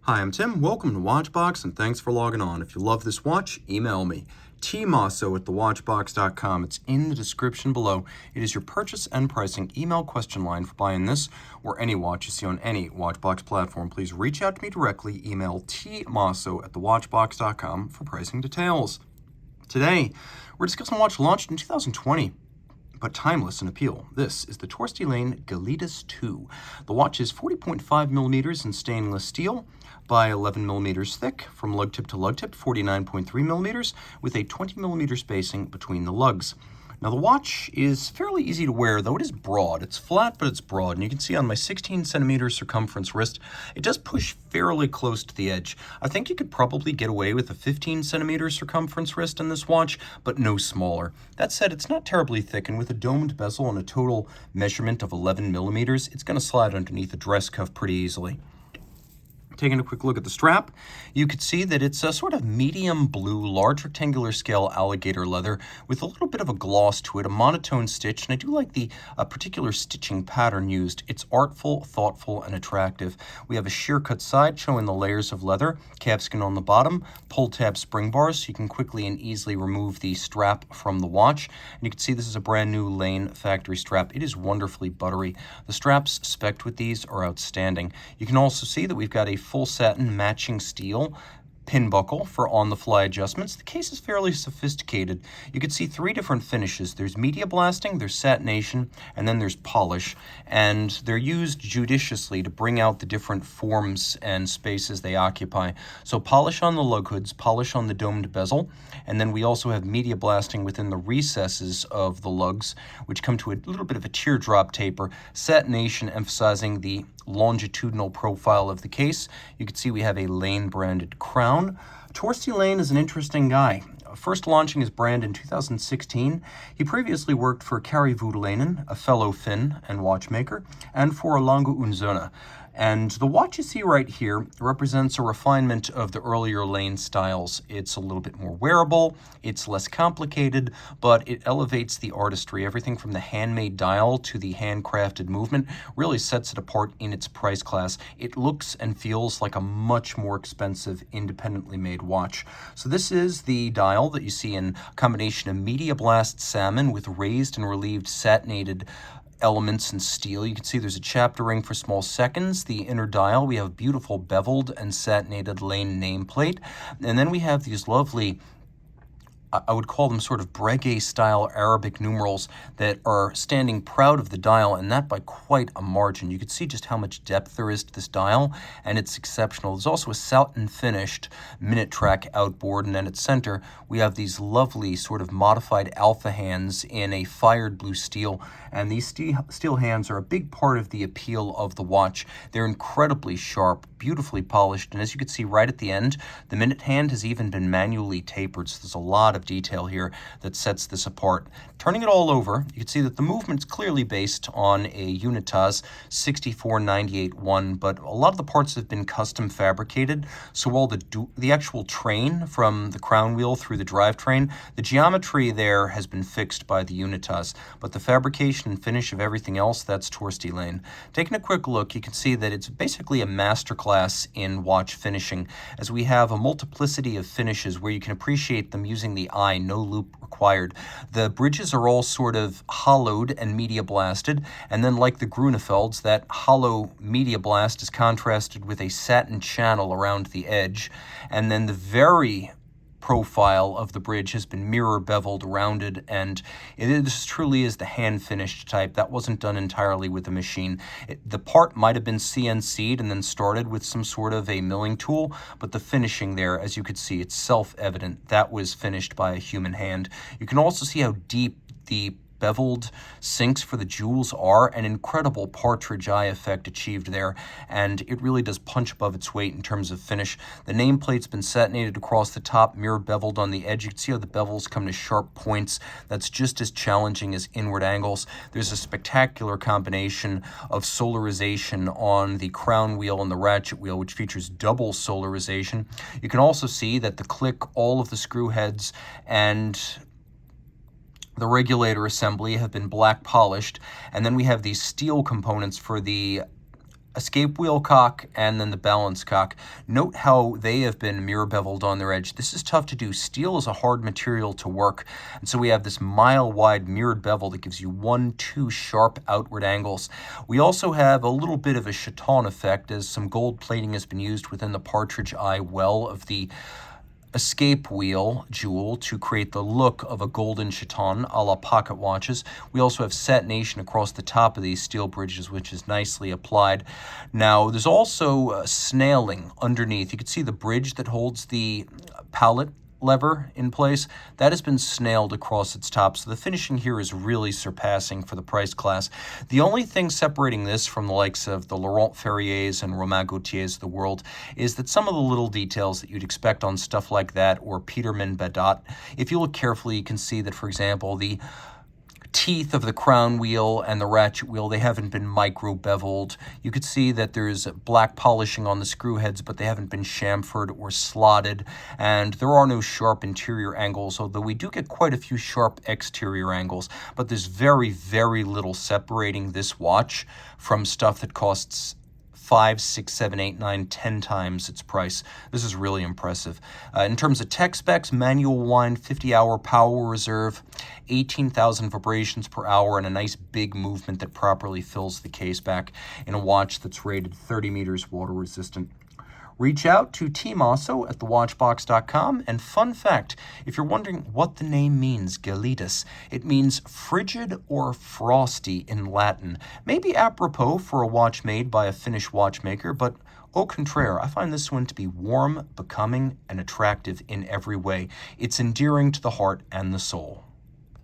Hi, I'm Tim. Welcome to Watchbox, and thanks for logging on. If you love this watch, email me. Team Mosso at thewatchbox.com. It's in the description below. It is your purchase and pricing email question line for buying this or any watch you see on any Watchbox platform. Please reach out to me directly. Email tmosso at thewatchbox.com for pricing details. Today, we're discussing a watch launched in 2020. But timeless in appeal. This is the Laine Gelidus 2. The watch is 40.5 millimeters in stainless steel by 11 millimeters thick from lug tip to lug tip, 49.3 millimeters with a 20 millimeter spacing between the lugs. Now the watch is fairly easy to wear, though it is broad. It's flat, but it's broad, and you can see on my 16 centimeter circumference wrist, it does push fairly close to the edge. I think you could probably get away with a 15 centimeter circumference wrist in this watch, but no smaller. That said, it's not terribly thick, and with a domed bezel and a total measurement of 11 millimeters, it's going to slide underneath the dress cuff pretty easily. Taking a quick look at the strap, you could see that it's a sort of medium blue, large rectangular scale alligator leather with a little bit of a gloss to it, a monotone stitch, and I do like the particular stitching pattern used. It's artful, thoughtful, and attractive. We have a sheer cut side showing the layers of leather, calfskin on the bottom, pull tab spring bars so you can quickly and easily remove the strap from the watch. And you can see this is a brand new Laine factory strap. It is wonderfully buttery. The straps spec'd with these are outstanding. You can also see that we've got a full satin matching steel pin buckle for on-the-fly adjustments. The case is fairly sophisticated. You can see three different finishes. There's media blasting, there's satination, and then there's polish. And they're used judiciously to bring out the different forms and spaces they occupy. So polish on the lug hoods, polish on the domed bezel, and then we also have media blasting within the recesses of the lugs, which come to a little bit of a teardrop taper, satination emphasizing the longitudinal profile of the case. You can see we have a Laine branded crown. Laine is an interesting guy. First launching his brand in 2016, he previously worked for Kari Voutilainen, a fellow Finn and watchmaker, and for Lange & Söhne. And the watch you see right here represents a refinement of the earlier Laine styles. It's a little bit more wearable, it's less complicated, but it elevates the artistry. Everything from the handmade dial to the handcrafted movement really sets it apart in its price class. It looks and feels like a much more expensive, independently made watch. So this is the dial that you see in a combination of Media Blast Salmon with raised and relieved satinated elements in steel. You can see there's a chapter ring for small seconds. The inner dial, we have beautiful beveled and satinated Laine nameplate. And then we have these lovely, I would call them sort of breguet-style Arabic numerals that are standing proud of the dial, and that by quite a margin. You can see just how much depth there is to this dial, and it's exceptional. There's also a satin-finished minute track outboard, and then at center, we have these lovely sort of modified alpha hands in a fired blue steel, and these steel hands are a big part of the appeal of the watch. They're incredibly sharp, beautifully polished, and as you can see right at the end, the minute hand has even been manually tapered, so there's a lot of detail here that sets this apart. Turning it all over, you can see that the movement's clearly based on a Unitas 6498-1, but a lot of the parts have been custom fabricated, so while the actual train from the crown wheel through the drivetrain, the geometry there has been fixed by the Unitas, but the fabrication and finish of everything else, that's Laine. Taking a quick look, you can see that it's basically a masterclass in watch finishing, as we have a multiplicity of finishes where you can appreciate them using the eye, no loop required. The bridges are all sort of hollowed and media blasted, and then like the Grunefelds, that hollow media blast is contrasted with a satin channel around the edge, and then the very profile of the bridge has been mirror beveled, rounded, and this truly is the hand finished type. That wasn't done entirely with the machine. The part might have been CNC'd and then started with some sort of a milling tool, but the finishing there, as you could see, it's self-evident. That was finished by a human hand. You can also see how deep the beveled sinks for the jewels are, an incredible partridge eye effect achieved there, and it really does punch above its weight in terms of finish. The nameplate's been satinated across the top, mirror beveled on the edge. You can see how the bevels come to sharp points. That's just as challenging as inward angles. There's a spectacular combination of solarization on the crown wheel and the ratchet wheel, which features double solarization. You can also see that the click, all of the screw heads, and the regulator assembly have been black polished, and then we have these steel components for the escape wheel cock and then the balance cock. Note how they have been mirror beveled on their edge. This is tough to do. Steel is a hard material to work, and so we have this mile-wide mirrored bevel that gives you 1-2 sharp outward angles. We also have a little bit of a chaton effect, as some gold plating has been used within the partridge eye well of the escape wheel jewel to create the look of a golden chaton a la pocket watches. We also have satination across the top of these steel bridges, which is nicely applied. Now, there's also snailing underneath. You can see the bridge that holds the pallet lever in place. That has been snailed across its top, so the finishing here is really surpassing for the price class. The only thing separating this from the likes of the Laurent Ferriers and Romain Gaultiers of the world is that some of the little details that you'd expect on stuff like that or Petermann Badot, if you look carefully, you can see that, for example, the teeth of the crown wheel and the ratchet wheel, they haven't been micro beveled. You could see that there's black polishing on the screw heads, but they haven't been chamfered or slotted, and there are no sharp interior angles, although we do get quite a few sharp exterior angles. But there's very, very little separating this watch from stuff that costs 5, 6, 7, 8, 9, 10 times its price. This is really impressive. In terms of tech specs, manual wind, 50-hour power reserve, 18,000 vibrations per hour, and a nice big movement that properly fills the case back in a watch that's rated 30 meters water resistant. Reach out to Team Mosso at thewatchbox.com. And fun fact, if you're wondering what the name means, Gelidus, it means frigid or frosty in Latin. Maybe apropos for a watch made by a Finnish watchmaker, but au contraire, I find this one to be warm, becoming, and attractive in every way. It's endearing to the heart and the soul.